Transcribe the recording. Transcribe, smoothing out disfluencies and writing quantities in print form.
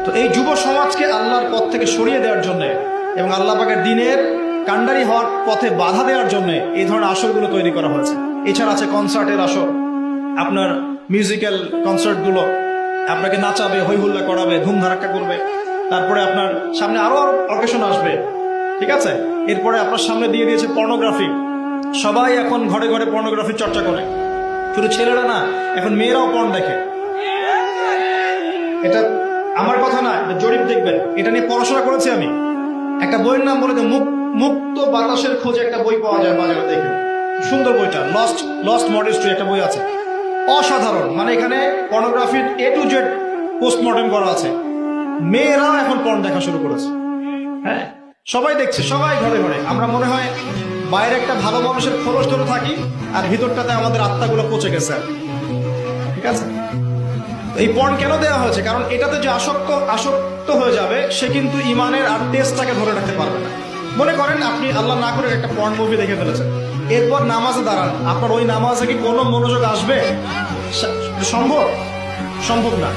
তো এই যুব সমাজকে আল্লাহর পথ থেকে সরিয়ে দেওয়ার জন্য এবং আল্লাহ পাকের দ্বীনের কান্ডারি হওয়ার পথে বাধা দেওয়ার জন্য এই ধরনের আসরগুলো তৈরি করা হয়েছে। এছাড়া আছে কনসার্টের আসর, আপনার মিউজিক্যাল কনসার্টগুলো আপনাকে নাচাবে, হই হুল্লা করাবে, ধুম ধারাক্কা করবে। তারপরে আপনার সামনে আরো অকেশন আসবে, ঠিক আছে। এরপরে আপনার সামনে দিয়ে দিয়েছে পর্নোগ্রাফি। সবাই এখন ঘরে ঘরে পর্নোগ্রাফির চর্চা করে, শুধু ছেলেরা না, এখন মেয়েরাও পর্ন দেখে। এটা আমার কথা না, এটা জরিপ দেখবেন। এটা নিয়ে পড়াশোনা করেছি আমি। একটা বইয়ের নাম বলে মুক্ত বাতাসের খোঁজে একটা বই পাওয়া যায় বাজারে, দেখেন সুন্দর বইটা, লস্ট মডেস্ট্রি একটা বই আছে, অসাধারণ। মানে এখানে পর্নোগ্রাফির A to Z পোস্টমর্টেম করা আছে। মেয়েরাও এখন পর্ন দেখা শুরু করেছে। হ্যাঁ, সবাই দেখছে, সবাই ঘরে ঘরে। আমরা মনে হয় বাইরে একটা ভালো মানুষের খরচ ধরে থাকি, আর ভিতরটাতে আমাদের আত্মাগুলো পচে গেছে। ঠিক আছে, এই পর্ন কেন দেওয়া হয়েছে? কারণ এটাতে যে আসক্ত হয়ে যাবে, সে কিন্তু ইমানের আর টেস্টটাকে ধরে রাখতে পারবে না। মনে করেন আপনি আল্লাহ না করে একটা পর্ন মুভি দেখে ফেলেছেন, এরপর নামাজে দাঁড়ান, আপনার ওই নামাজে কি কোনো মনোযোগ আসবে? সম্ভব না।